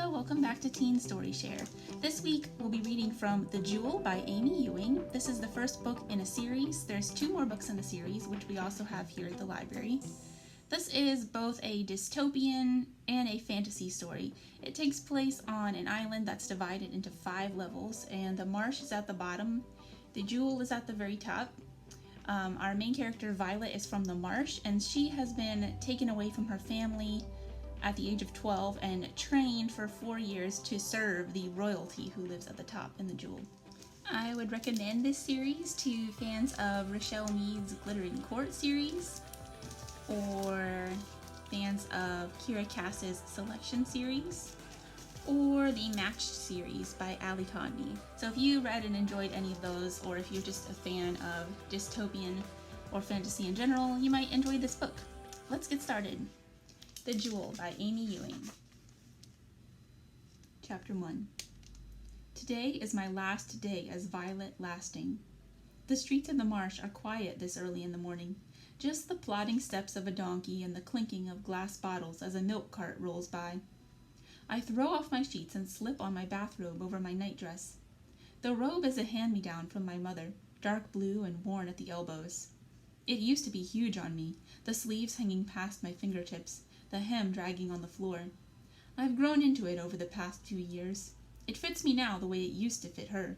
Hello, welcome back to Teen Story Share. This week we'll be reading from The Jewel by Amy Ewing. This is the first book in a series. There's 2 more books in the series, which we also have here at the library. This is both a dystopian and a fantasy story. It takes place on an island that's divided into 5 levels, and the marsh is at the bottom. The jewel is at the very top. Our main character, Violet, is from the marsh, and she has been taken away from her family at the age of 12 and trained for 4 years to serve the royalty who lives at the top in the jewel. I would recommend this series to fans of Rochelle Mead's Glittering Court series, or fans of Kira Cass's Selection series, or the Matched series by Ali Conde. So if you read and enjoyed any of those, or if you're just a fan of dystopian or fantasy in general, you might enjoy this book. Let's get started. The Jewel by Amy Ewing. Chapter 1. Today is my last day as Violet Lasting. The streets of the marsh are quiet this early in the morning, just the plodding steps of a donkey and the clinking of glass bottles as a milk cart rolls by. I throw off my sheets and slip on my bathrobe over my nightdress. The robe is a hand-me-down from my mother, dark blue and worn at the elbows. It used to be huge on me, the sleeves hanging past my fingertips, the hem dragging on the floor. I've grown into it over the past few years. It fits me now the way it used to fit her.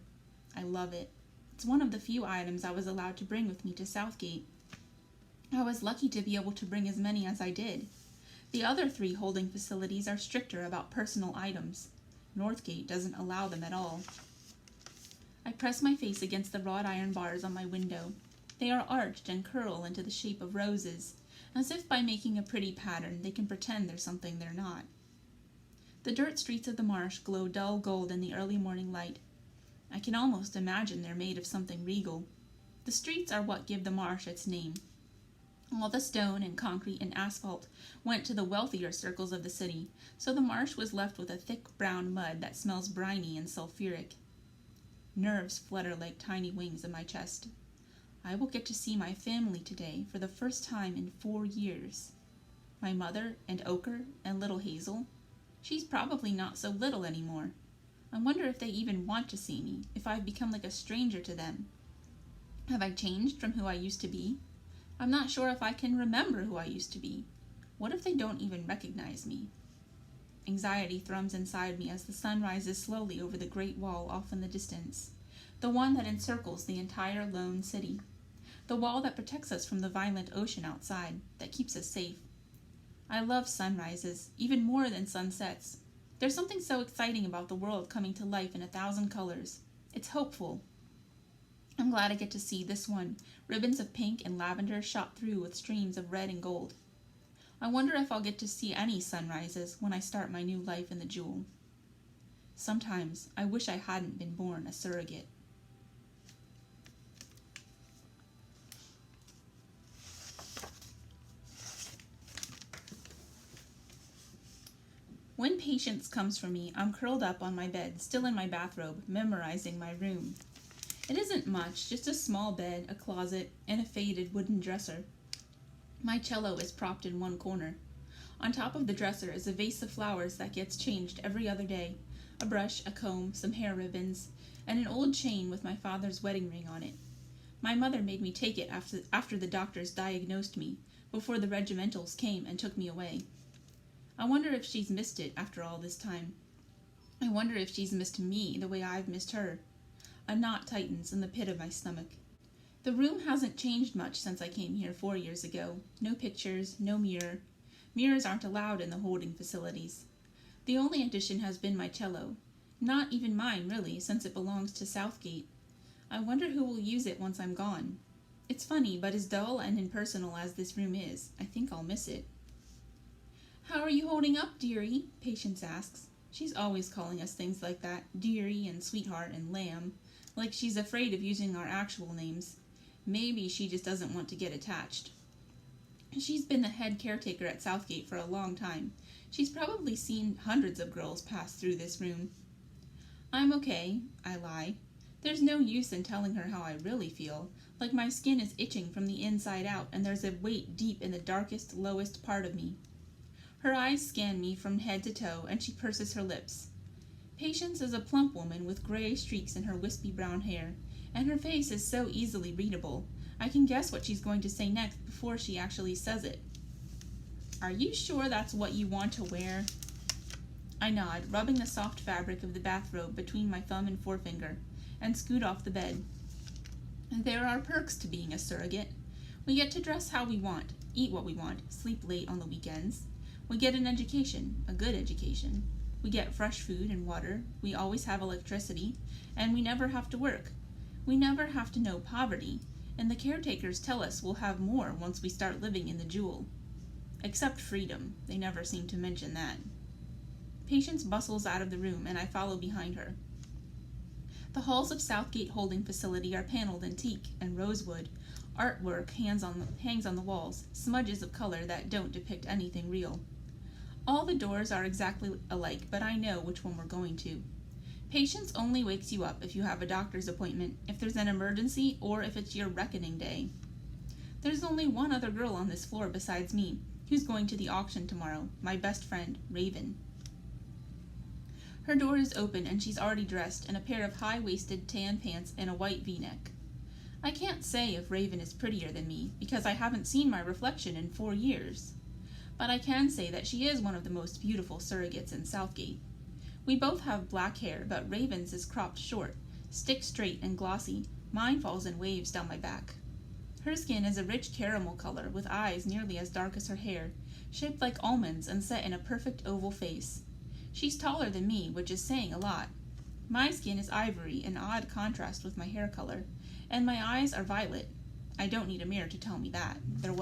I love it. It's one of the few items I was allowed to bring with me to Southgate. I was lucky to be able to bring as many as I did. The other 3 holding facilities are stricter about personal items. Northgate doesn't allow them at all. I press my face against the wrought iron bars on my window. They are arched and curl into the shape of roses, as if by making a pretty pattern they can pretend they're something they're not. The dirt streets of the marsh glow dull gold in the early morning light. I can almost imagine they're made of something regal. The streets are what give the marsh its name. All the stone and concrete and asphalt went to the wealthier circles of the city, so the marsh was left with a thick brown mud that smells briny and sulfuric. Nerves flutter like tiny wings in my chest. I will get to see my family today for the first time in 4 years. My mother and Ochre and little Hazel. She's probably not so little anymore. I wonder if they even want to see me, if I've become like a stranger to them. Have I changed from who I used to be? I'm not sure if I can remember who I used to be. What if they don't even recognize me? Anxiety thrums inside me as the sun rises slowly over the great wall off in the distance, the one that encircles the entire lone city, the wall that protects us from the violent ocean outside, that keeps us safe. I love sunrises, even more than sunsets. There's something so exciting about the world coming to life in 1,000 colors. It's hopeful. I'm glad I get to see this one, ribbons of pink and lavender shot through with streams of red and gold. I wonder if I'll get to see any sunrises when I start my new life in the jewel. Sometimes I wish I hadn't been born a surrogate. When patience comes for me, I'm curled up on my bed, still in my bathrobe, memorizing my room. It isn't much, just a small bed, a closet, and a faded wooden dresser. My cello is propped in one corner. On top of the dresser is a vase of flowers that gets changed every other day, a brush, a comb, some hair ribbons, and an old chain with my father's wedding ring on it. My mother made me take it after the doctors diagnosed me, before the regimentals came and took me away. I wonder if she's missed it after all this time. I wonder if she's missed me the way I've missed her. A knot tightens in the pit of my stomach. The room hasn't changed much since I came here 4 years ago. No pictures, no mirror. Mirrors aren't allowed in the holding facilities. The only addition has been my cello. Not even mine, really, since it belongs to Southgate. I wonder who will use it once I'm gone. It's funny, but as dull and impersonal as this room is, I think I'll miss it. "How are you holding up, dearie?" Patience asks. She's always calling us things like that, dearie and sweetheart and lamb, like she's afraid of using our actual names. Maybe she just doesn't want to get attached. She's been the head caretaker at Southgate for a long time. She's probably seen hundreds of girls pass through this room. "I'm okay," I lie. There's no use in telling her how I really feel, like my skin is itching from the inside out and there's a weight deep in the darkest, lowest part of me. Her eyes scan me from head to toe, and she purses her lips. Patience is a plump woman with gray streaks in her wispy brown hair, and her face is so easily readable. I can guess what she's going to say next before she actually says it. "Are you sure that's what you want to wear?" I nod, rubbing the soft fabric of the bathrobe between my thumb and forefinger, and scoot off the bed. There are perks to being a surrogate. We get to dress how we want, eat what we want, sleep late on the weekends. We get an education, a good education. We get fresh food and water. We always have electricity, and we never have to work. We never have to know poverty, and the caretakers tell us we'll have more once we start living in the jewel. Except freedom. They never seem to mention that. Patience bustles out of the room, and I follow behind her. The halls of Southgate Holding Facility are paneled in teak and rosewood. Artwork hangs on the walls, smudges of color that don't depict anything real. All the doors are exactly alike, but I know which one we're going to. Patience only wakes you up if you have a doctor's appointment, if there's an emergency, or if it's your reckoning day. There's only one other girl on this floor besides me, who's going to the auction tomorrow, my best friend, Raven. Her door is open, and she's already dressed in a pair of high-waisted tan pants and a white V-neck. I can't say if Raven is prettier than me, because I haven't seen my reflection in 4 years. But I can say that she is one of the most beautiful surrogates in Southgate. We both have black hair, but Raven's is cropped short, stick straight and glossy. Mine falls in waves down my back. Her skin is a rich caramel color, with eyes nearly as dark as her hair, shaped like almonds and set in a perfect oval face. She's taller than me, which is saying a lot. My skin is ivory, in odd contrast with my hair color, and my eyes are violet. I don't need a mirror to tell me that. They're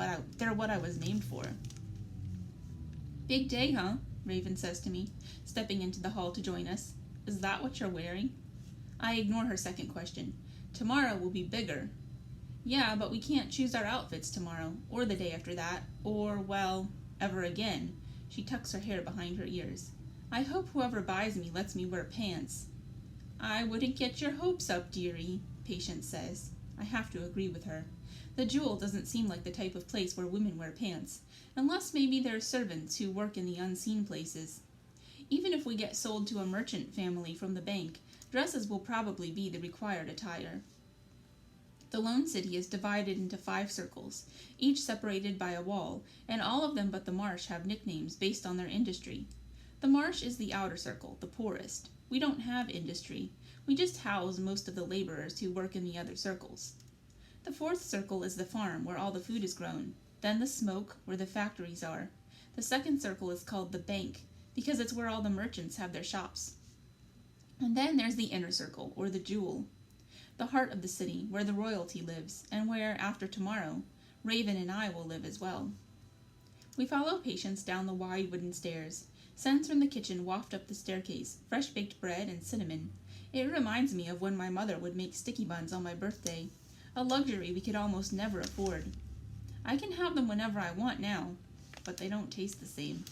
what I was named for. "Big day, huh?" Raven says to me, stepping into the hall to join us. "Is that what you're wearing?" I ignore her second question. "Tomorrow will be bigger." "Yeah, but we can't choose our outfits tomorrow, or the day after that, or, well, ever again." She tucks her hair behind her ears. "I hope whoever buys me lets me wear pants." "I wouldn't get your hopes up, dearie," Patience says. I have to agree with her. The Jewel doesn't seem like the type of place where women wear pants, unless maybe they're servants who work in the unseen places. Even if we get sold to a merchant family from the bank, dresses will probably be the required attire. The lone city is divided into 5 circles, each separated by a wall, and all of them but the Marsh have nicknames based on their industry. The Marsh is the outer circle, the poorest. We don't have industry. We just house most of the laborers who work in the other circles. The 4th circle is the farm, where all the food is grown. Then the smoke, where the factories are. The 2nd circle is called the bank, because it's where all the merchants have their shops. And then there's the inner circle, or the Jewel, the heart of the city, where the royalty lives, and where, after tomorrow, Raven and I will live as well. We follow Patience down the wide wooden stairs. Scents from the kitchen waft up the staircase, fresh-baked bread and cinnamon. It reminds me of when my mother would make sticky buns on my birthday, a luxury we could almost never afford. I can have them whenever I want now, but they don't taste the same.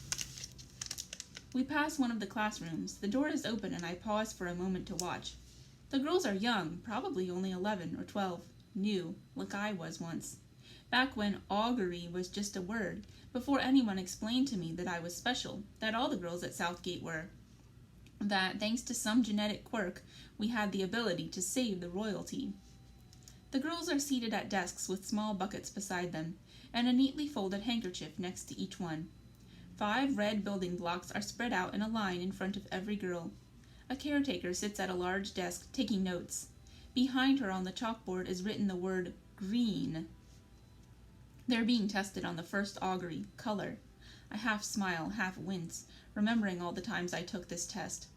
We pass one of the classrooms. The door is open, and I pause for a moment to watch. The girls are young, probably only 11 or 12, new, like I was once. Back when augury was just a word, before anyone explained to me that I was special, that all the girls at Southgate were. That, thanks to some genetic quirk, we had the ability to save the royalty. The girls are seated at desks with small buckets beside them, and a neatly folded handkerchief next to each one. 5 red building blocks are spread out in a line in front of every girl. A caretaker sits at a large desk taking notes. Behind her on the chalkboard is written the word green. They're being tested on the first augury, color. I half smile, half wince, remembering all the times I took this test.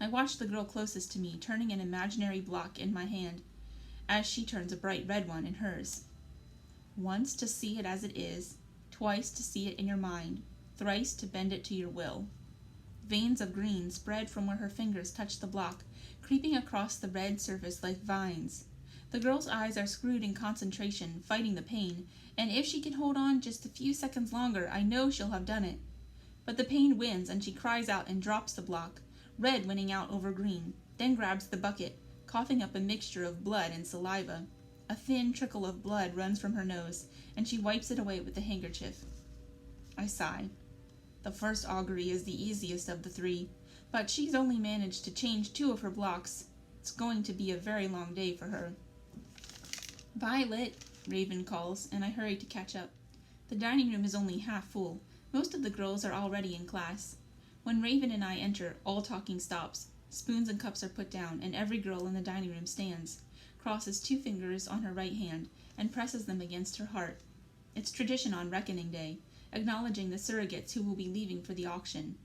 I watch the girl closest to me turning an imaginary block in my hand, as she turns a bright red one in hers. Once to see it as it is, twice to see it in your mind, thrice to bend it to your will. Veins of green spread from where her fingers touch the block, creeping across the red surface like vines. The girl's eyes are screwed in concentration, fighting the pain, and if she can hold on just a few seconds longer, I know she'll have done it. But the pain wins, and she cries out and drops the block, red winning out over green, then grabs the bucket, coughing up a mixture of blood and saliva. A thin trickle of blood runs from her nose, and she wipes it away with the handkerchief. I sigh. The first augury is the easiest of the three, but she's only managed to change 2 of her blocks. It's going to be a very long day for her. Violet, Raven calls, and I hurry to catch up. The dining room is only half full. Most of the girls are already in class. When Raven and I enter, all talking stops. Spoons and cups are put down, and every girl in the dining room stands, crosses 2 fingers on her right hand, and presses them against her heart. It's tradition on Reckoning Day, acknowledging the surrogates who will be leaving for the auction.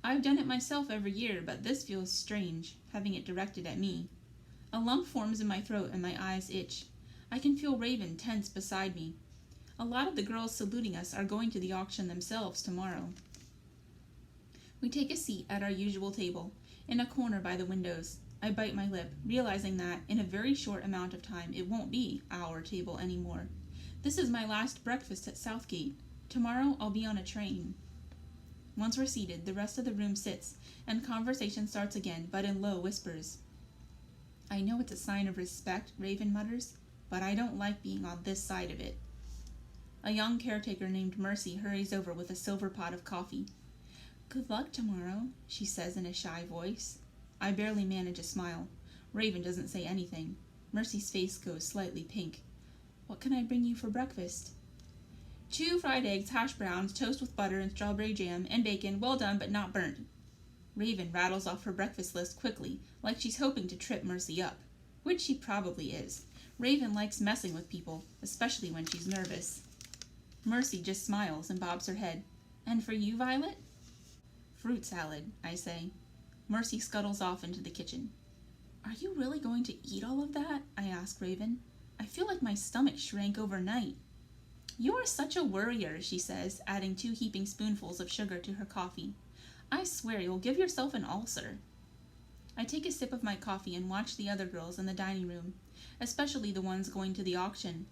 I've done it myself every year, but this feels strange, having it directed at me. A lump forms in my throat and my eyes itch. I can feel Raven tense beside me. A lot of the girls saluting us are going to the auction themselves tomorrow. We take a seat at our usual table, in a corner by the windows. I bite my lip, realizing that, in a very short amount of time, it won't be our table anymore. This is my last breakfast at Southgate. Tomorrow I'll be on a train. Once we're seated, the rest of the room sits, and conversation starts again, but in low whispers. I know it's a sign of respect, Raven mutters, but I don't like being on this side of it. A young caretaker named Mercy hurries over with a silver pot of coffee. Good luck tomorrow, she says in a shy voice. I barely manage a smile. Raven doesn't say anything. Mercy's face goes slightly pink. What can I bring you for breakfast? 2 fried eggs, hash browns, toast with butter and strawberry jam, and bacon, well done but not burnt. Raven rattles off her breakfast list quickly, like she's hoping to trip Mercy up. Which she probably is. Raven likes messing with people, especially when she's nervous. Mercy just smiles and bobs her head. And for you, Violet? Fruit salad, I say. Mercy scuttles off into the kitchen. Are you really going to eat all of that? I ask Raven. I feel like my stomach shrank overnight. You are such a worrier, she says, adding 2 heaping spoonfuls of sugar to her coffee. I swear you'll give yourself an ulcer. I take a sip of my coffee and watch the other girls in the dining room, especially the ones going to the auction.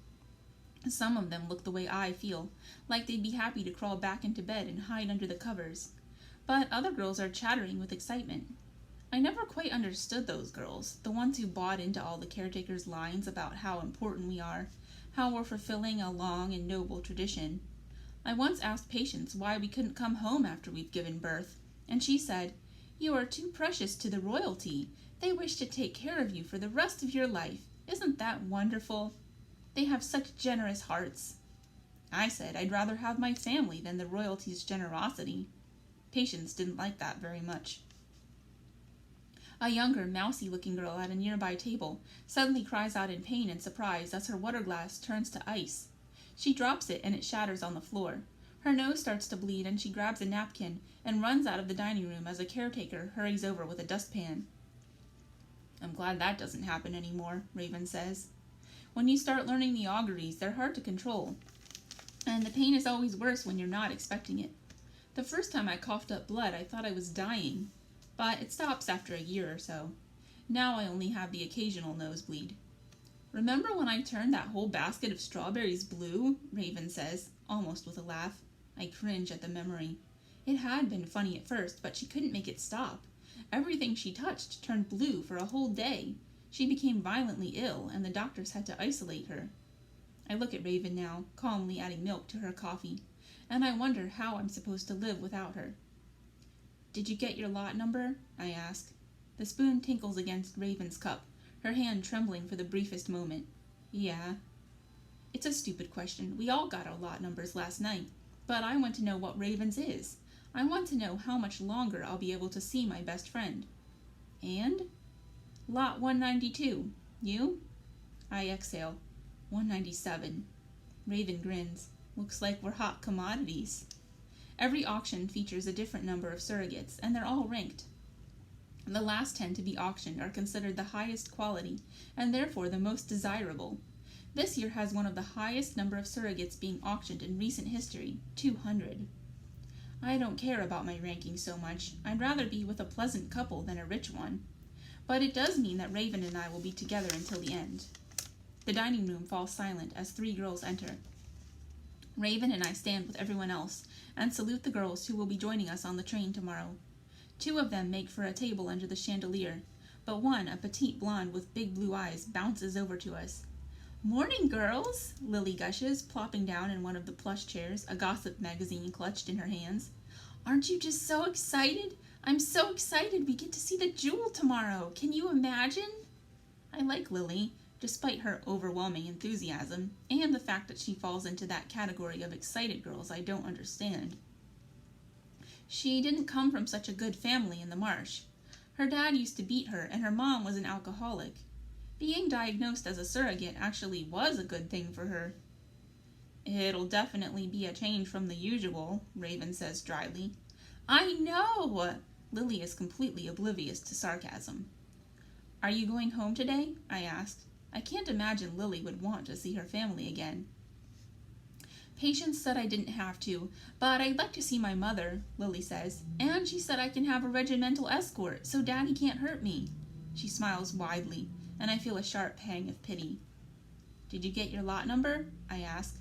Some of them look the way I feel, like they'd be happy to crawl back into bed and hide under the covers. But other girls are chattering with excitement. I never quite understood those girls, the ones who bought into all the caretaker's lines about how important we are, how we're fulfilling a long and noble tradition. I once asked Patience why we couldn't come home after we'd given birth, and she said, You are too precious to the royalty. They wish to take care of you for the rest of your life. Isn't that wonderful? They have such generous hearts. I said I'd rather have my family than the royalty's generosity. Patience didn't like that very much. A younger, mousy-looking girl at a nearby table suddenly cries out in pain and surprise as her water glass turns to ice. She drops it and it shatters on the floor. Her nose starts to bleed and she grabs a napkin and runs out of the dining room as a caretaker hurries over with a dustpan. I'm glad that doesn't happen anymore, Raven says. When you start learning the auguries, they're hard to control, and the pain is always worse when you're not expecting it. The first time I coughed up blood, I thought I was dying, but it stops after a year or so. Now I only have the occasional nosebleed. Remember when I turned that whole basket of strawberries blue? Raven says, almost with a laugh. I cringe at the memory. It had been funny at first, but she couldn't make it stop. Everything she touched turned blue for a whole day. She became violently ill, and the doctors had to isolate her. I look at Raven now, calmly adding milk to her coffee, and I wonder how I'm supposed to live without her. Did you get your lot number? I ask. The spoon tinkles against Raven's cup, her hand trembling for the briefest moment. Yeah. It's a stupid question. We all got our lot numbers last night, but I want to know what Raven's is. I want to know how much longer I'll be able to see my best friend. And? Lot 192. You? I exhale. 197. Raven grins. Looks like we're hot commodities. Every auction features a different number of surrogates, and they're all ranked. The last 10 to be auctioned are considered the highest quality, and therefore the most desirable. This year has one of the highest number of surrogates being auctioned in recent history, 200. I don't care about my ranking so much. I'd rather be with a pleasant couple than a rich one. But it does mean that Raven and I will be together until the end. The dining room falls silent as 3 girls enter. Raven and I stand with everyone else and salute the girls who will be joining us on the train tomorrow. 2 of them make for a table under the chandelier, but one, a petite blonde with big blue eyes, bounces over to us. Morning, girls, Lily gushes, plopping down in one of the plush chairs, a gossip magazine clutched in her hands. Aren't you just so excited? I'm so excited we get to see the jewel tomorrow. Can you imagine? I like Lily, despite her overwhelming enthusiasm, and the fact that she falls into that category of excited girls I don't understand. She didn't come from such a good family in the marsh. Her dad used to beat her, and her mom was an alcoholic. Being diagnosed as a surrogate actually was a good thing for her. It'll definitely be a change from the usual, Raven says dryly. I know! Lily is completely oblivious to sarcasm. Are you going home today? I asked. I can't imagine Lily would want to see her family again. Patience said I didn't have to, but I'd like to see my mother, Lily says, and she said I can have a regimental escort so Daddy can't hurt me. She smiles widely, and I feel a sharp pang of pity. Did you get your lot number? I ask.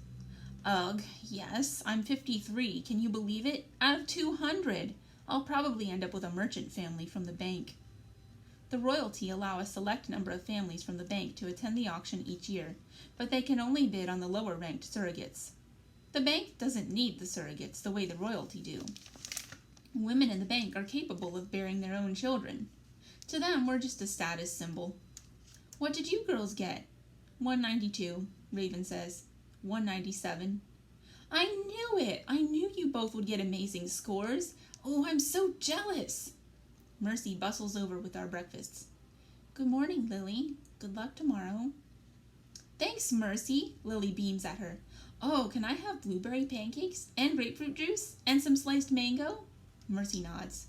Ugh, yes, I'm 53. Can you believe it? Out of 200. I'll probably end up with a merchant family from the bank. The royalty allow a select number of families from the bank to attend the auction each year, but they can only bid on the lower-ranked surrogates. The bank doesn't need the surrogates the way the royalty do. Women in the bank are capable of bearing their own children. To them, we're just a status symbol. What did you girls get? 192, Raven says. 197. I knew it! I knew you both would get amazing scores. Oh, I'm so jealous! Mercy bustles over with our breakfasts. Good morning, Lily. Good luck tomorrow. Thanks, Mercy, Lily beams at her. Oh, can I have blueberry pancakes and grapefruit juice and some sliced mango? Mercy nods.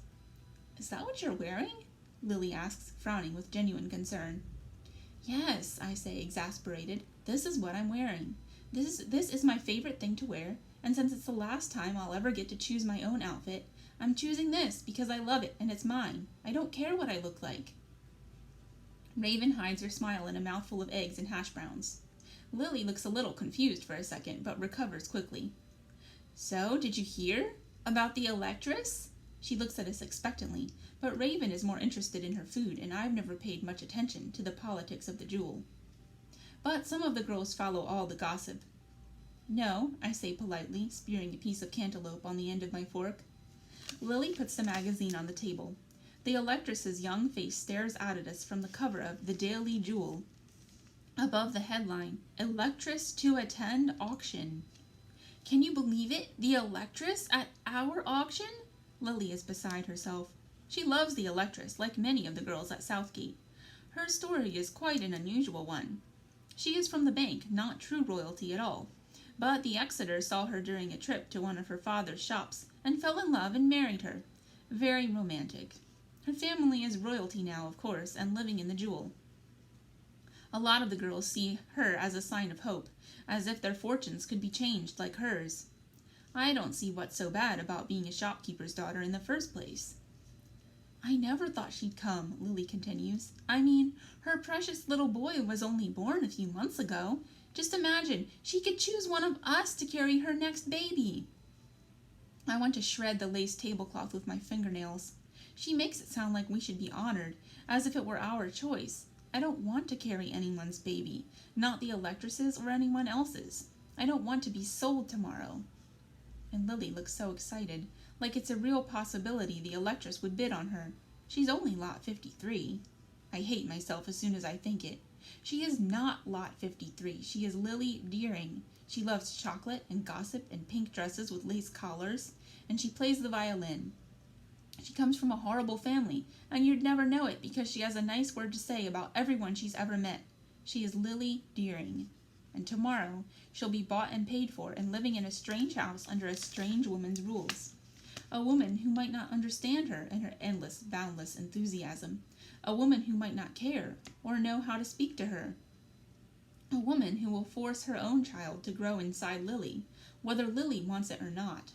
Is that what you're wearing? Lily asks, frowning with genuine concern. Yes, I say, exasperated. This is what I'm wearing. This is my favorite thing to wear, and since it's the last time I'll ever get to choose my own outfit, I'm choosing this because I love it and it's mine. I don't care what I look like. Raven hides her smile in a mouthful of eggs and hash browns. Lily looks a little confused for a second, but recovers quickly. So, did you hear? About the Electress? She looks at us expectantly, but Raven is more interested in her food, and I've never paid much attention to the politics of the jewel. But some of the girls follow all the gossip. No, I say politely, spearing a piece of cantaloupe on the end of my fork. Lily puts the magazine on the table. The Electress's young face stares out at us from the cover of The Daily Jewel. Above the headline, Electress to attend auction. Can you believe it? The Electress at our auction? Lily is beside herself. She loves the Electress, like many of the girls at Southgate. Her story is quite an unusual one. She is from the bank, not true royalty at all. But the Exeters saw her during a trip to one of her father's shops and fell in love and married her. Very romantic. Her family is royalty now, of course, and living in the jewel. A lot of the girls see her as a sign of hope, as if their fortunes could be changed like hers. I don't see what's so bad about being a shopkeeper's daughter in the first place. I never thought she'd come, Lily continues. I mean, her precious little boy was only born a few months ago. Just imagine, she could choose one of us to carry her next baby. I want to shred the lace tablecloth with my fingernails. She makes it sound like we should be honored, as if it were our choice. I don't want to carry anyone's baby, not the Electress's or anyone else's. I don't want to be sold tomorrow. And Lily looks so excited, like it's a real possibility the Electress would bid on her. She's only lot 53. I hate myself as soon as I think it. She is not lot 53. She is Lily Deering. She loves chocolate and gossip and pink dresses with lace collars, and she plays the violin. She comes from a horrible family, and you'd never know it because she has a nice word to say about everyone she's ever met. She is Lily Deering. And tomorrow, she'll be bought and paid for and living in a strange house under a strange woman's rules. A woman who might not understand her and her endless, boundless enthusiasm. A woman who might not care or know how to speak to her. A woman who will force her own child to grow inside Lily, whether Lily wants it or not.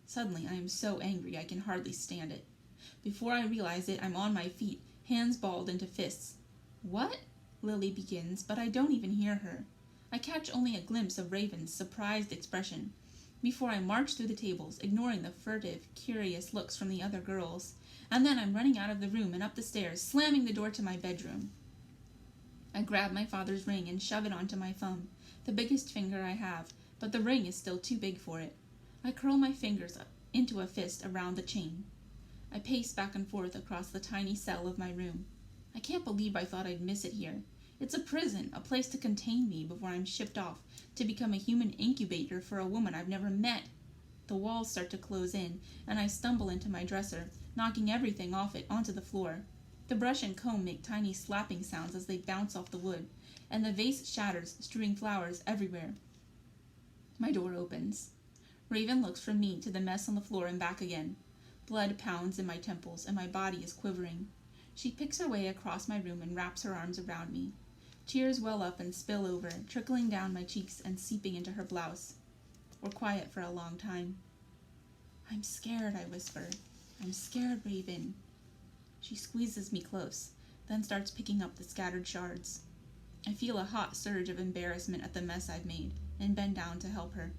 Suddenly, I am so angry I can hardly stand it. Before I realize it, I'm on my feet, hands balled into fists. What? Lily begins, but I don't even hear her. I catch only a glimpse of Raven's surprised expression, before I march through the tables, ignoring the furtive, curious looks from the other girls, and then I'm running out of the room and up the stairs, slamming the door to my bedroom. I grab my father's ring and shove it onto my thumb, the biggest finger I have, but the ring is still too big for it. I curl my fingers up into a fist around the chain. I pace back and forth across the tiny cell of my room. I can't believe I thought I'd miss it here. It's a prison, a place to contain me before I'm shipped off to become a human incubator for a woman I've never met. The walls start to close in, and I stumble into my dresser, knocking everything off it onto the floor. The brush and comb make tiny slapping sounds as they bounce off the wood, and the vase shatters, strewing flowers everywhere. My door opens. Raven looks from me to the mess on the floor and back again. Blood pounds in my temples, and my body is quivering. She picks her way across my room and wraps her arms around me. Tears well up and spill over, trickling down my cheeks and seeping into her blouse. We're quiet for a long time. "I'm scared," I whisper. "I'm scared, Raven." She squeezes me close, then starts picking up the scattered shards. I feel a hot surge of embarrassment at the mess I've made, and bend down to help her.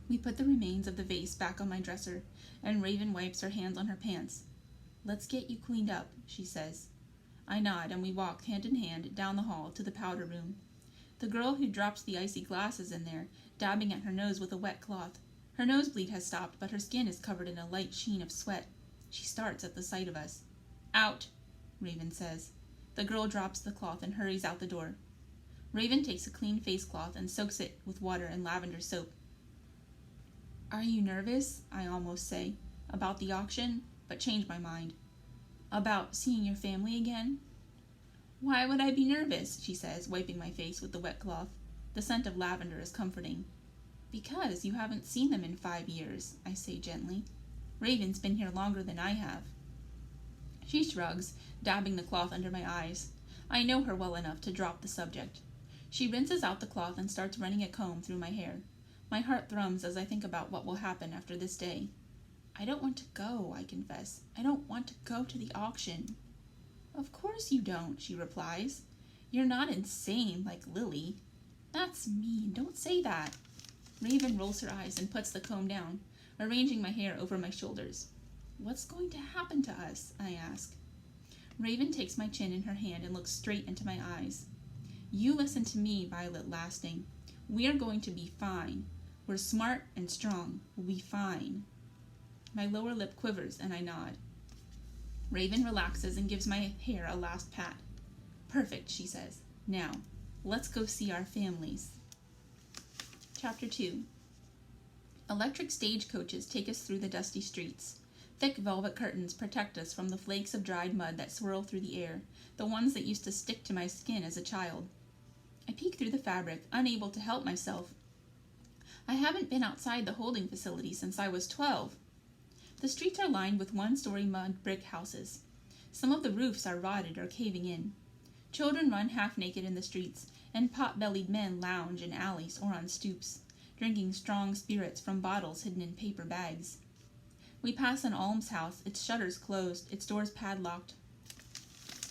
We put the remains of the vase back on my dresser, and Raven wipes her hands on her pants. "Let's get you cleaned up," she says. I nod, and we walk hand in hand down the hall to the powder room. The girl who dropped the icy glass is in there, dabbing at her nose with a wet cloth. Her nosebleed has stopped, but her skin is covered in a light sheen of sweat. She starts at the sight of us. "Out," Raven says. The girl drops the cloth and hurries out the door. Raven takes a clean face cloth and soaks it with water and lavender soap. "Are you nervous?" I almost say. "About the auction?" but change my mind. "About seeing your family again?" "Why would I be nervous?" she says, wiping my face with the wet cloth. The scent of lavender is comforting. "Because you haven't seen them in 5 years," I say gently. "Raven's been here longer than I have." She shrugs, dabbing the cloth under my eyes. I know her well enough to drop the subject. She rinses out the cloth and starts running a comb through my hair. My heart thrums as I think about what will happen after this day. "I don't want to go," I confess. "I don't want to go to the auction." "Of course you don't," she replies. "You're not insane like Lily." "That's mean. Don't say that." Raven rolls her eyes and puts the comb down, arranging my hair over my shoulders. "What's going to happen to us?" I ask. Raven takes my chin in her hand and looks straight into my eyes. "You listen to me, Violet Lasting. We are going to be fine. We're smart and strong. We'll be fine." My lower lip quivers and I nod. Raven relaxes and gives my hair a last pat. "Perfect," she says. "Now, let's go see our families." Chapter 2. Electric stagecoaches take us through the dusty streets. Thick velvet curtains protect us from the flakes of dried mud that swirl through the air, the ones that used to stick to my skin as a child. I peek through the fabric, unable to help myself. I haven't been outside the holding facility since I was 12. The streets are lined with one-story mud brick houses. Some of the roofs are rotted or caving in. Children run half-naked in the streets, and pot-bellied men lounge in alleys or on stoops, drinking strong spirits from bottles hidden in paper bags. We pass an almshouse, its shutters closed, its doors padlocked.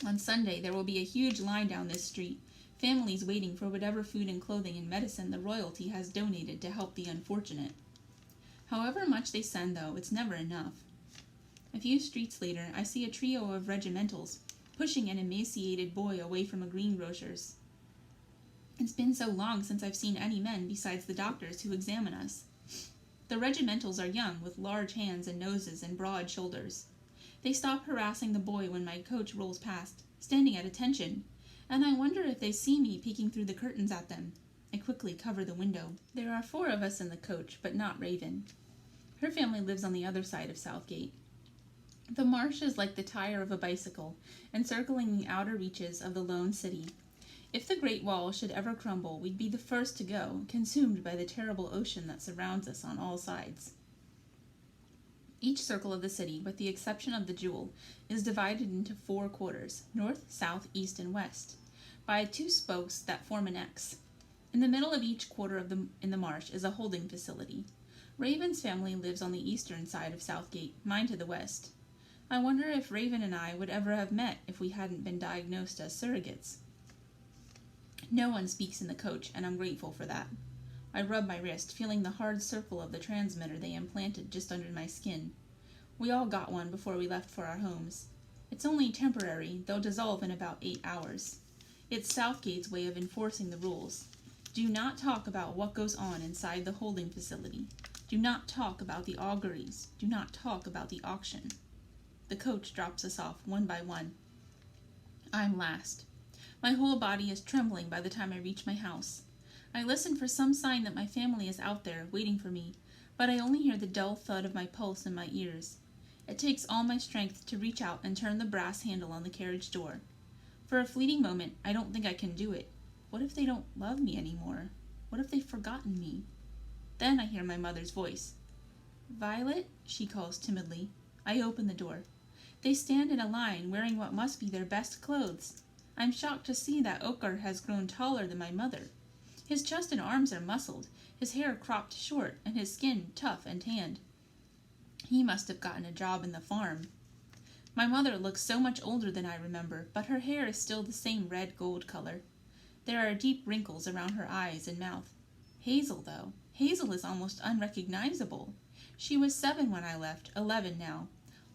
On Sunday, there will be a huge line down this street, families waiting for whatever food and clothing and medicine the royalty has donated to help the unfortunate. However much they send, though, it's never enough. A few streets later, I see a trio of regimentals pushing an emaciated boy away from a greengrocer's. It's been so long since I've seen any men besides the doctors who examine us. The regimentals are young, with large hands and noses and broad shoulders. They stop harassing the boy when my coach rolls past, standing at attention, and I wonder if they see me peeking through the curtains at them. I quickly cover the window. There are 4 of us in the coach, but not Raven. Her family lives on the other side of Southgate. The marsh is like the tire of a bicycle, encircling the outer reaches of the lone city. If the Great Wall should ever crumble, we'd be the first to go, consumed by the terrible ocean that surrounds us on all sides. Each circle of the city, with the exception of the Jewel, is divided into 4 quarters, north, south, east, and west, by 2 spokes that form an X. In the middle of each quarter in the marsh is a holding facility. Raven's family lives on the eastern side of Southgate, mine to the west. I wonder if Raven and I would ever have met if we hadn't been diagnosed as surrogates. No one speaks in the coach, and I'm grateful for that. I rub my wrist, feeling the hard circle of the transmitter they implanted just under my skin. We all got one before we left for our homes. It's only temporary, they'll dissolve in about 8 hours. It's Southgate's way of enforcing the rules. Do not talk about what goes on inside the holding facility. Do not talk about the auguries. Do not talk about the auction. The coach drops us off one by one. I'm last. My whole body is trembling by the time I reach my house. I listen for some sign that my family is out there, waiting for me, but I only hear the dull thud of my pulse in my ears. It takes all my strength to reach out and turn the brass handle on the carriage door. For a fleeting moment, I don't think I can do it. What if they don't love me anymore? What if they've forgotten me? Then I hear my mother's voice. "Violet," she calls timidly. I open the door. They stand in a line, wearing what must be their best clothes. I'm shocked to see that Ochre has grown taller than my mother. His chest and arms are muscled, his hair cropped short, and his skin tough and tanned. He must have gotten a job in the farm. My mother looks so much older than I remember, but her hair is still the same red-gold color. There are deep wrinkles around her eyes and mouth. Hazel, though. Hazel is almost unrecognizable. She was 7 when I left, 11 now.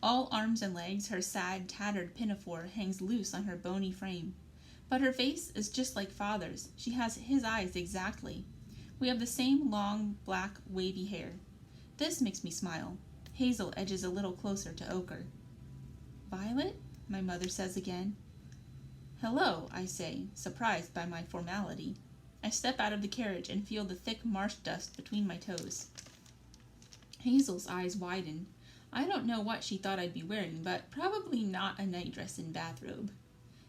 All arms and legs, her sad, tattered pinafore hangs loose on her bony frame. But her face is just like Father's. She has his eyes exactly. We have the same long, black, wavy hair. This makes me smile. Hazel edges a little closer to Ochre. "Violet?" my mother says again. "Hello," I say, surprised by my formality. I step out of the carriage and feel the thick marsh dust between my toes. Hazel's eyes widen. I don't know what she thought I'd be wearing, but probably not a nightdress and bathrobe.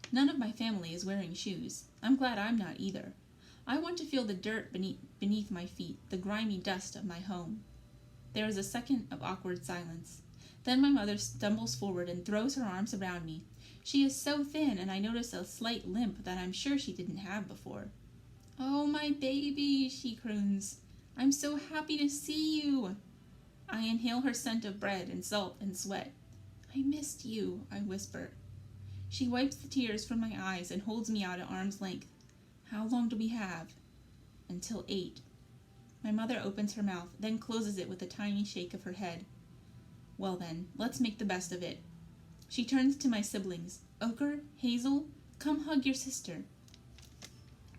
None of my family is wearing shoes. I'm glad I'm not either. I want to feel the dirt beneath my feet, the grimy dust of my home. There is a second of awkward silence. Then my mother stumbles forward and throws her arms around me. She is so thin, and I notice a slight limp that I'm sure she didn't have before. "Oh, my baby," she croons. "I'm so happy to see you." I inhale her scent of bread and salt and sweat. "I missed you," I whisper. She wipes the tears from my eyes and holds me out at arm's length. "How long do we have?" "Until 8. My mother opens her mouth, then closes it with a tiny shake of her head. "Well then, let's make the best of it." She turns to my siblings. "Ochre, Hazel, come hug your sister."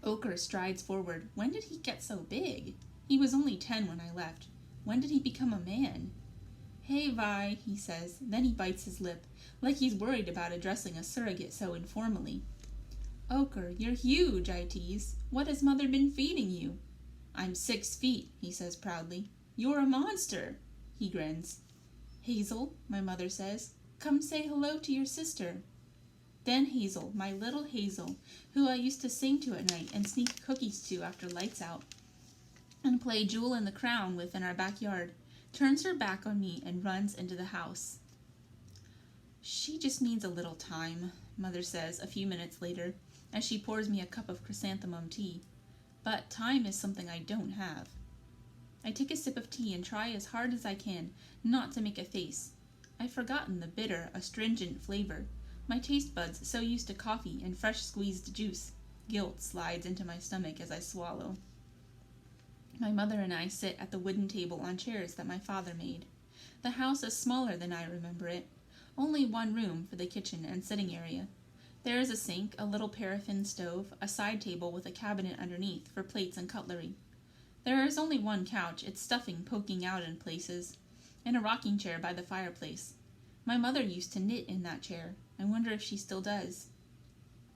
Ochre strides forward. When did he get so big? He was only 10 when I left. When did he become a man? "Hey, Vi," he says. Then he bites his lip, like he's worried about addressing a surrogate so informally. "Ochre, you're huge," I tease. "What has Mother been feeding you?" "I'm 6 feet," he says proudly. "You're a monster." He grins. "Hazel," my mother says, "come say hello to your sister." Then Hazel, my little Hazel, who I used to sing to at night and sneak cookies to after lights out, and play Jewel in the Crown with in our backyard, turns her back on me and runs into the house. "She just needs a little time," Mother says a few minutes later, as she pours me a cup of chrysanthemum tea. But time is something I don't have. I take a sip of tea and try as hard as I can not to make a face. I've forgotten the bitter, astringent flavor. My taste buds, so used to coffee and fresh squeezed juice. Guilt slides into my stomach as I swallow. My mother and I sit at the wooden table on chairs that my father made. The house is smaller than I remember it. Only one room for the kitchen and sitting area. There is a sink, a little paraffin stove, a side table with a cabinet underneath for plates and cutlery. There is only one couch, its stuffing poking out in places, and a rocking chair by the fireplace. My mother used to knit in that chair. I wonder if she still does.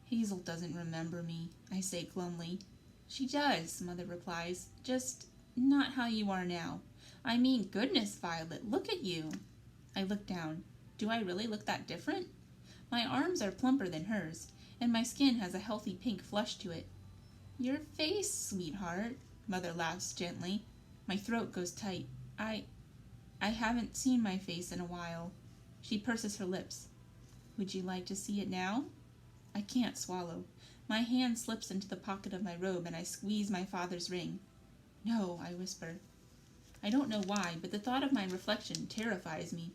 "Hazel doesn't remember me," I say glumly. "She does," Mother replies, "just not how you are now. I mean, goodness, Violet, look at you." I look down. Do I really look that different? My arms are plumper than hers, and my skin has a healthy pink flush to it. "Your face, sweetheart," Mother laughs gently. My throat goes tight. I haven't seen my face in a while. She purses her lips. "Would you like to see it now?" I can't swallow. My hand slips into the pocket of my robe and I squeeze my father's ring. "No," I whisper. I don't know why, but the thought of my reflection terrifies me.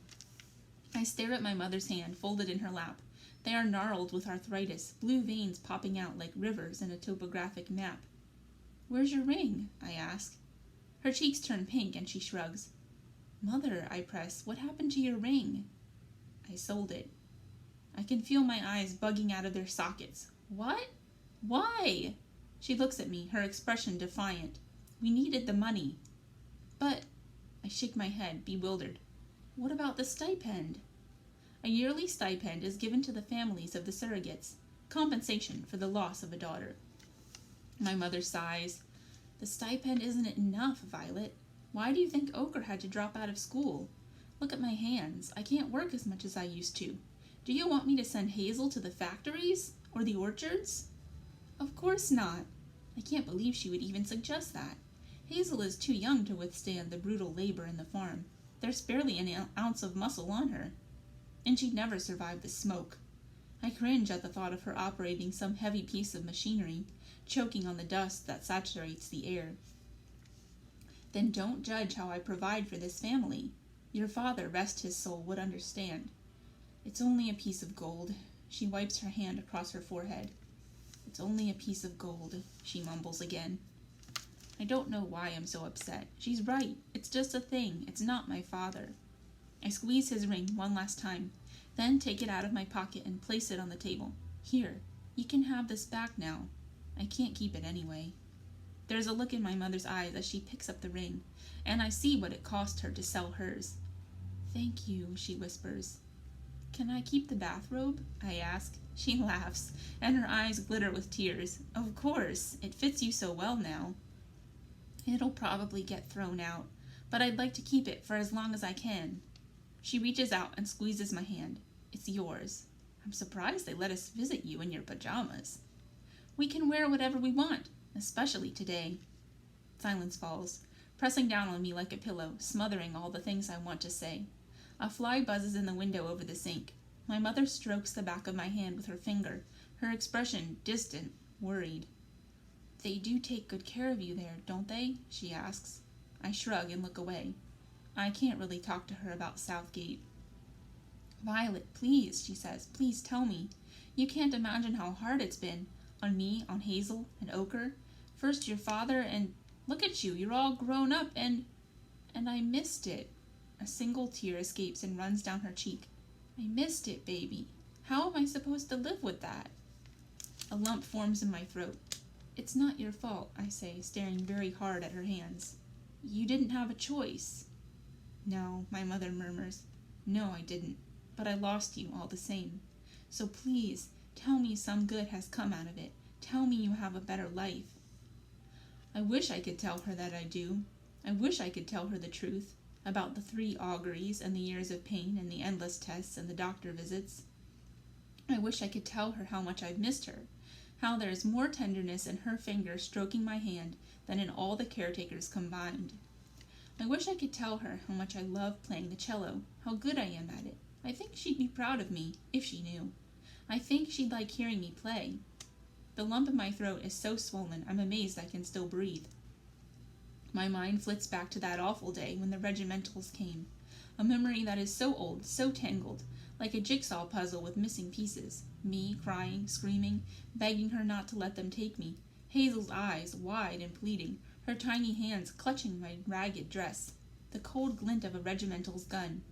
I stare at my mother's hand folded in her lap. They are gnarled with arthritis, blue veins popping out like rivers in a topographic map. "Where's your ring?" I ask. Her cheeks turn pink and she shrugs. "Mother," I press, "what happened to your ring?" "I sold it." I can feel my eyes bugging out of their sockets. "What? Why?" She looks at me, her expression defiant. "We needed the money." "But I shake my head, bewildered. What about the stipend? A yearly stipend is given to the families of the surrogates, compensation for the loss of a daughter. My mother sighs. The stipend isn't enough, Violet. Why do you think Ochre had to drop out of school? Look at my hands. I can't work as much as I used to. Do you want me to send Hazel to the factories? Or the orchards? Of course not. I can't believe she would even suggest that. Hazel is too young to withstand the brutal labor in the farm. There's barely an ounce of muscle on her. And she'd never survive the smoke. I cringe at the thought of her operating some heavy piece of machinery, choking on the dust that saturates the air. Then don't judge how I provide for this family. Your father, rest his soul, would understand. It's only a piece of gold. She wipes her hand across her forehead. It's only a piece of gold, she mumbles again. I don't know why I'm so upset. She's right. It's just a thing. It's not my father. I squeeze his ring one last time, then take it out of my pocket and place it on the table. Here, you can have this back now. I can't keep it anyway. There's a look in my mother's eyes as she picks up the ring, and I see what it cost her to sell hers. Thank you, she whispers. Can I keep the bathrobe? I ask. She laughs, and her eyes glitter with tears. Of course, it fits you so well now. It'll probably get thrown out, but I'd like to keep it for as long as I can. She reaches out and squeezes my hand. It's yours. I'm surprised they let us visit you in your pajamas. We can wear whatever we want, especially today. Silence falls, pressing down on me like a pillow, smothering all the things I want to say. A fly buzzes in the window over the sink. My mother strokes the back of my hand with her finger, her expression distant, worried. They do take good care of you there, don't they? She asks. I shrug and look away. I can't really talk to her about Southgate. Violet, please, she says, please tell me. You can't imagine how hard it's been. On me, on Hazel, and Ochre. First your father, and look at you, you're all grown up, and I missed it. A single tear escapes and runs down her cheek. I missed it, baby. How am I supposed to live with that? A lump forms in my throat. It's not your fault, I say, staring very hard at her hands. You didn't have a choice. No, my mother murmurs. No, I didn't. But I lost you all the same. So please, tell me some good has come out of it. Tell me you have a better life. I wish I could tell her that I do. I wish I could tell her the truth about the 3 auguries and the years of pain and the endless tests and the doctor visits. I wish I could tell her how much I've missed her, how there is more tenderness in her fingers stroking my hand than in all the caretakers combined. I wish I could tell her how much I love playing the cello, how good I am at it. I think she'd be proud of me, if she knew. I think she'd like hearing me play. The lump in my throat is so swollen I'm amazed I can still breathe. My mind flits back to that awful day when the regimentals came, a memory that is so old, so tangled, like a jigsaw puzzle with missing pieces. Me crying, screaming, begging her not to let them take me, Hazel's eyes wide and pleading, her tiny hands clutching my ragged dress, the cold glint of a regimental's gun,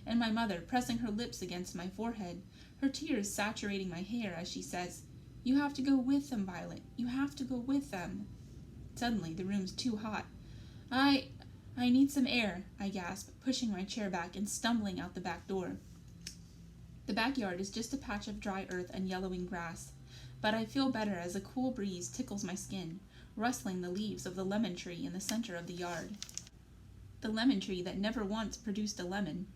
and my mother pressing her lips against my forehead, her tears saturating my hair as she says, You have to go with them, Violet. You have to go with them. Suddenly, the room's too hot. I need some air, I gasp, pushing my chair back and stumbling out the back door. The backyard is just a patch of dry earth and yellowing grass, but I feel better as a cool breeze tickles my skin, rustling the leaves of the lemon tree in the center of the yard. The lemon tree that never once produced a lemon.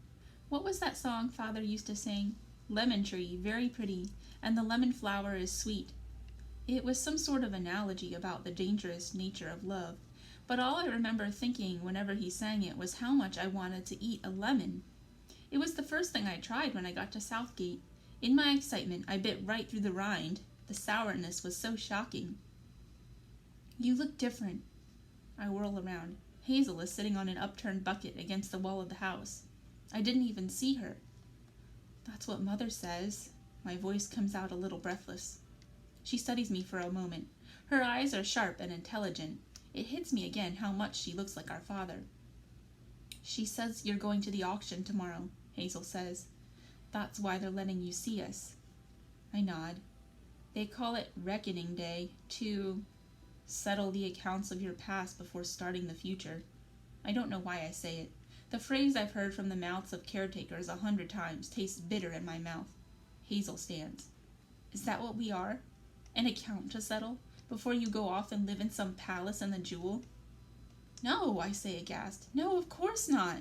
What was that song Father used to sing? Lemon tree, very pretty, and the lemon flower is sweet. It was some sort of analogy about the dangerous nature of love, but all I remember thinking whenever he sang it was how much I wanted to eat a lemon. It was the first thing I tried when I got to Southgate. In my excitement, I bit right through the rind. The sourness was so shocking. You look different. I whirl around. Hazel is sitting on an upturned bucket against the wall of the house. I didn't even see her. That's what Mother says. My voice comes out a little breathless. She studies me for a moment. Her eyes are sharp and intelligent. It hits me again how much she looks like our father. She says you're going to the auction tomorrow, Hazel says. That's why they're letting you see us. I nod. They call it Reckoning Day, to settle the accounts of your past before starting the future. I don't know why I say it. The phrase I've heard from the mouths of caretakers 100 times tastes bitter in my mouth. Hazel stands. Is that what we are? An account to settle, before you go off and live in some palace in the jewel? No, I say aghast. No, of course not.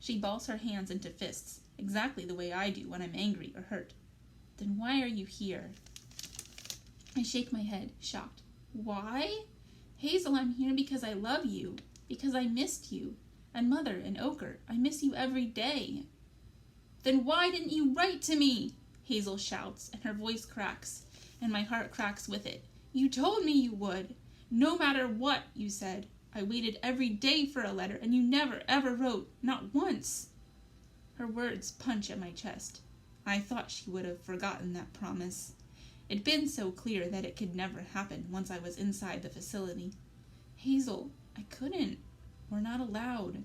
She balls her hands into fists, exactly the way I do when I'm angry or hurt. Then why are you here? I shake my head, shocked. Why? Hazel, I'm here because I love you, because I missed you. And Mother and Ochre, I miss you every day. Then why didn't you write to me? Hazel shouts, and her voice cracks, and my heart cracks with it. You told me you would. No matter what, you said. I waited every day for a letter, and you never, ever wrote, not once. Her words punch at my chest. I thought she would have forgotten that promise. It'd been so clear that it could never happen once I was inside the facility. Hazel, I couldn't. We're not allowed.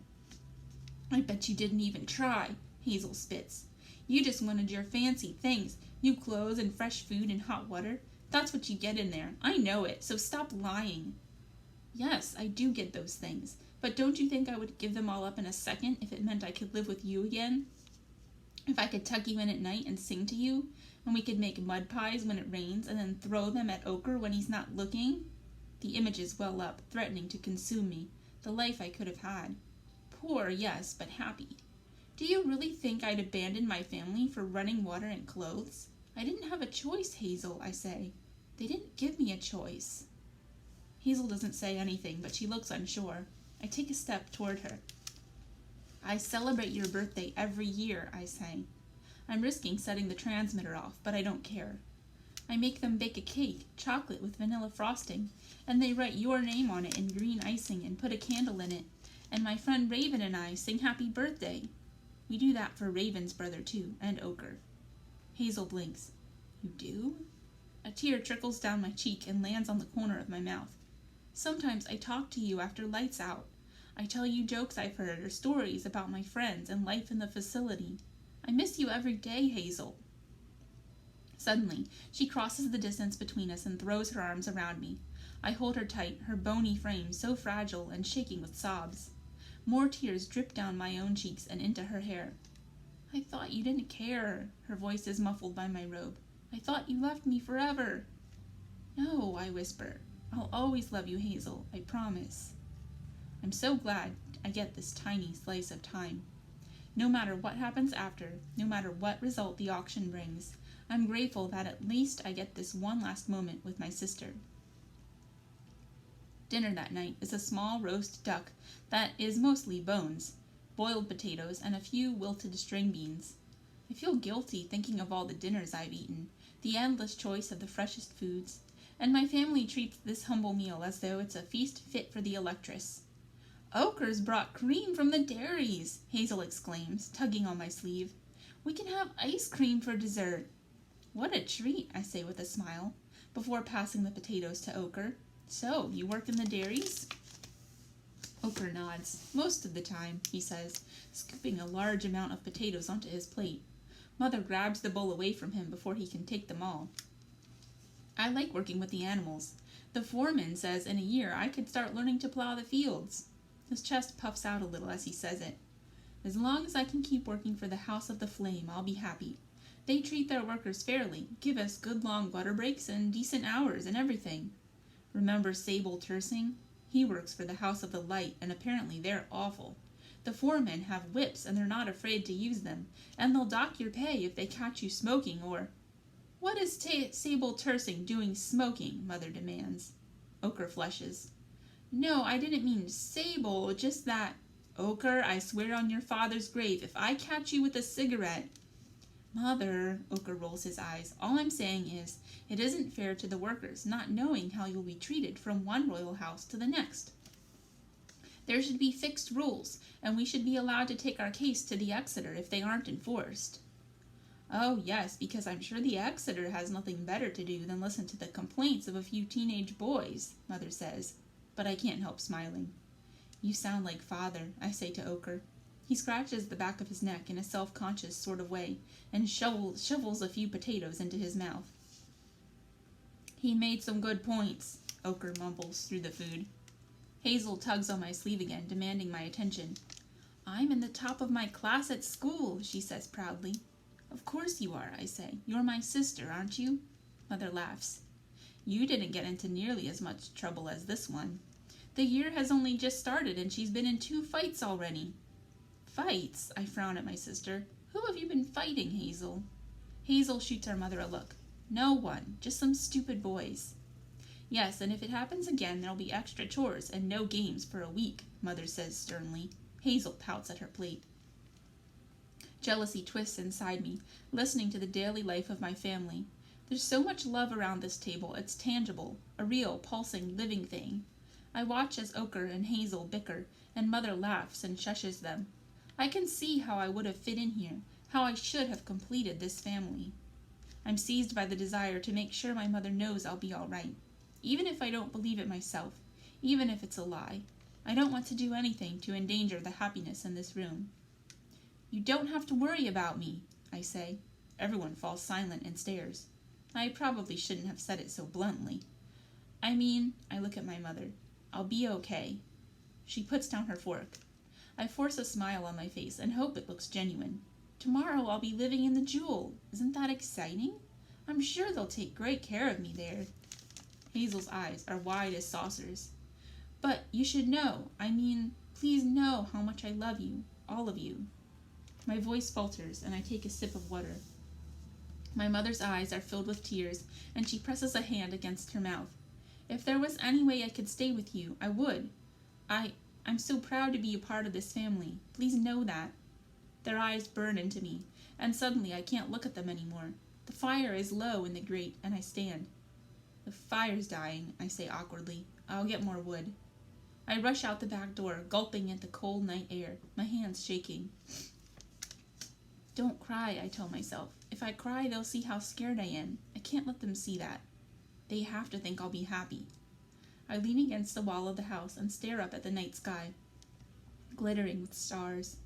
I bet you didn't even try, Hazel spits. You just wanted your fancy things, new clothes and fresh food and hot water. That's what you get in there. I know it, so stop lying. Yes, I do get those things, but don't you think I would give them all up in a second if it meant I could live with you again? If I could tuck you in at night and sing to you, and we could make mud pies when it rains and then throw them at Ochre when he's not looking? The images well up, threatening to consume me, the life I could have had. Poor, yes, but happy. Do you really think I'd abandon my family for running water and clothes? I didn't have a choice, Hazel, I say. They didn't give me a choice. Hazel doesn't say anything, but she looks unsure. I take a step toward her. I celebrate your birthday every year, I say. I'm risking setting the transmitter off, but I don't care. I make them bake a cake, chocolate with vanilla frosting, and they write your name on it in green icing and put a candle in it, and my friend Raven and I sing happy birthday. We do that for Raven's brother, too, and Ochre. Hazel blinks. You do? A tear trickles down my cheek and lands on the corner of my mouth. Sometimes I talk to you after lights out. I tell you jokes I've heard or stories about my friends and life in the facility. I miss you every day, Hazel. Suddenly, she crosses the distance between us and throws her arms around me. I hold her tight, her bony frame so fragile and shaking with sobs. More tears drip down my own cheeks and into her hair. I thought you didn't care. Her voice is muffled by my robe. I thought you left me forever. No, I whisper. I'll always love you, Hazel. I promise. I'm so glad I get this tiny slice of time. No matter what happens after, no matter what result the auction brings, I'm grateful that at least I get this one last moment with my sister. Dinner that night is a small roast duck that is mostly bones, boiled potatoes, and a few wilted string beans. I feel guilty thinking of all the dinners I've eaten, the endless choice of the freshest foods, and my family treats this humble meal as though it's a feast fit for the electress. Ochre's brought cream from the dairies, Hazel exclaims, tugging on my sleeve. We can have ice cream for dessert. What a treat, I say with a smile, before passing the potatoes to Ochre. So, you work in the dairies? Ochre nods. Most of the time, he says, scooping a large amount of potatoes onto his plate. Mother grabs the bowl away from him before he can take them all. I like working with the animals. The foreman says in a year I could start learning to plow the fields. His chest puffs out a little as he says it. As long as I can keep working for the House of the Flame, I'll be happy. They treat their workers fairly, give us good long water breaks and decent hours and everything. Remember Sable Tersing? He works for the House of the Light, and apparently they're awful. The foremen have whips, and they're not afraid to use them, and they'll dock your pay if they catch you smoking or... What is Sable Tersing doing smoking? Mother demands. Ochre flushes. No, I didn't mean Sable, just that... Ochre, I swear on your father's grave, if I catch you with a cigarette... Mother, Ochre rolls his eyes. All I'm saying is, it isn't fair to the workers, not knowing how you'll be treated from one royal house to the next. There should be fixed rules, and we should be allowed to take our case to the Exeter if they aren't enforced. Oh, yes, because I'm sure the Exeter has nothing better to do than listen to the complaints of a few teenage boys, Mother says, but I can't help smiling. You sound like Father, I say to Ochre. He scratches the back of his neck in a self-conscious sort of way and shovels a few potatoes into his mouth. He made some good points, Ochre mumbles through the food. Hazel tugs on my sleeve again, demanding my attention. I'm in the top of my class at school, she says proudly. Of course you are, I say. You're my sister, aren't you? Mother laughs. You didn't get into nearly as much trouble as this one. The year has only just started and she's been in 2 fights already. Fights? I frown at my sister. Who have you been fighting, Hazel? Hazel shoots our mother a look. No one, just some stupid boys. Yes, and if it happens again, there'll be extra chores and no games for a week, Mother says sternly. Hazel pouts at her plate. Jealousy twists inside me, listening to the daily life of my family. There's so much love around this table, it's tangible, a real, pulsing, living thing. I watch as Ochre and Hazel bicker, and Mother laughs and shushes them. I can see how I would have fit in here, how I should have completed this family. I'm seized by the desire to make sure my mother knows I'll be all right, even if I don't believe it myself, even if it's a lie. I don't want to do anything to endanger the happiness in this room. You don't have to worry about me, I say. Everyone falls silent and stares. I probably shouldn't have said it so bluntly. I look at my mother. I'll be okay. She puts down her fork. I force a smile on my face and hope it looks genuine. Tomorrow I'll be living in the Jewel. Isn't that exciting? I'm sure they'll take great care of me there. Hazel's eyes are wide as saucers. But you should know, please know how much I love you, all of you. My voice falters and I take a sip of water. My mother's eyes are filled with tears and she presses a hand against her mouth. If there was any way I could stay with you, I would. I'm so proud to be a part of this family. Please know that. Their eyes burn into me, and suddenly I can't look at them anymore. The fire is low in the grate, and I stand. The fire's dying, I say awkwardly. I'll get more wood. I rush out the back door, gulping at the cold night air, my hands shaking. Don't cry, I tell myself. If I cry, they'll see how scared I am. I can't let them see that. They have to think I'll be happy. I lean against the wall of the house and stare up at the night sky, glittering with stars.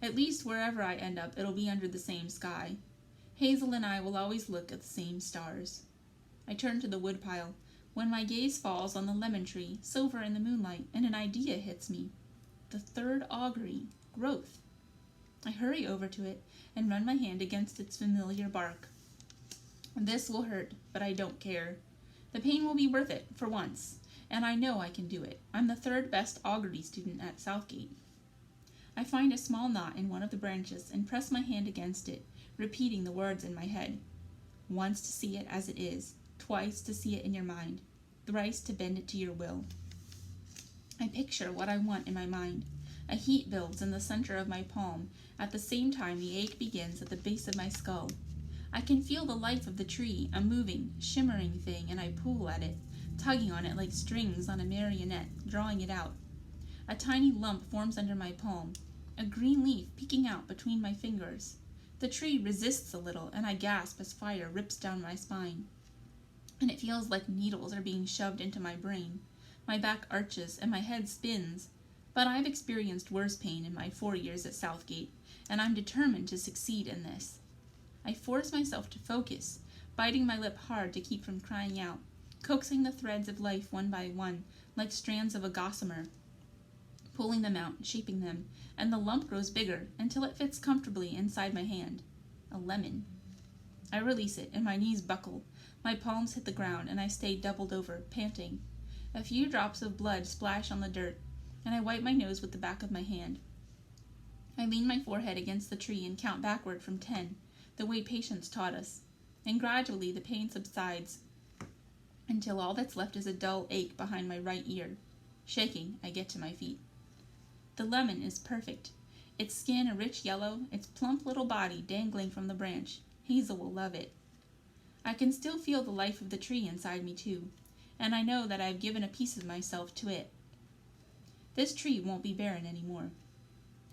At least wherever I end up, it'll be under the same sky. Hazel and I will always look at the same stars. I turn to the woodpile, when my gaze falls on the lemon tree, silver in the moonlight, and an idea hits me. The third augury, growth. I hurry over to it and run my hand against its familiar bark. This will hurt, but I don't care. The pain will be worth it, for once, and I know I can do it. I'm the 3rd best augury student at Southgate. I find a small knot in one of the branches and press my hand against it, repeating the words in my head. Once to see it as it is, twice to see it in your mind, thrice to bend it to your will. I picture what I want in my mind. A heat builds in the center of my palm. At the same time, the ache begins at the base of my skull. I can feel the life of the tree, a moving, shimmering thing, and I pull at it, tugging on it like strings on a marionette, drawing it out. A tiny lump forms under my palm, a green leaf peeking out between my fingers. The tree resists a little, and I gasp as fire rips down my spine. And it feels like needles are being shoved into my brain. My back arches, and my head spins. But I've experienced worse pain in my 4 years at Southgate, and I'm determined to succeed in this. I force myself to focus, biting my lip hard to keep from crying out, coaxing the threads of life one by one, like strands of a gossamer, pulling them out, shaping them, and the lump grows bigger until it fits comfortably inside my hand. A lemon. I release it, and my knees buckle. My palms hit the ground, and I stay doubled over, panting. A few drops of blood splash on the dirt, and I wipe my nose with the back of my hand. I lean my forehead against the tree and count backward from 10, the way patience taught us, and gradually the pain subsides until all that's left is a dull ache behind my right ear. Shaking, I get to my feet. The lemon is perfect. Its skin a rich yellow, its plump little body dangling from the branch. Hazel will love it. I can still feel the life of the tree inside me too, and I know that I've given a piece of myself to it. This tree won't be barren anymore.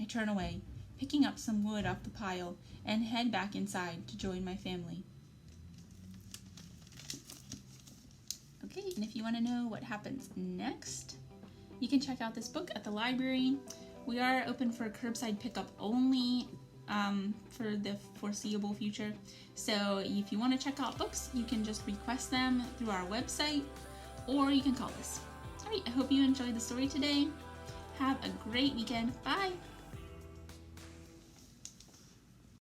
I turn away, picking up some wood off the pile, and head back inside to join my family. Okay, and if you want to know what happens next, you can check out this book at the library. We are open for curbside pickup only for the foreseeable future. So if you want to check out books, you can just request them through our website, or you can call us. All right, I hope you enjoyed the story today. Have a great weekend. Bye!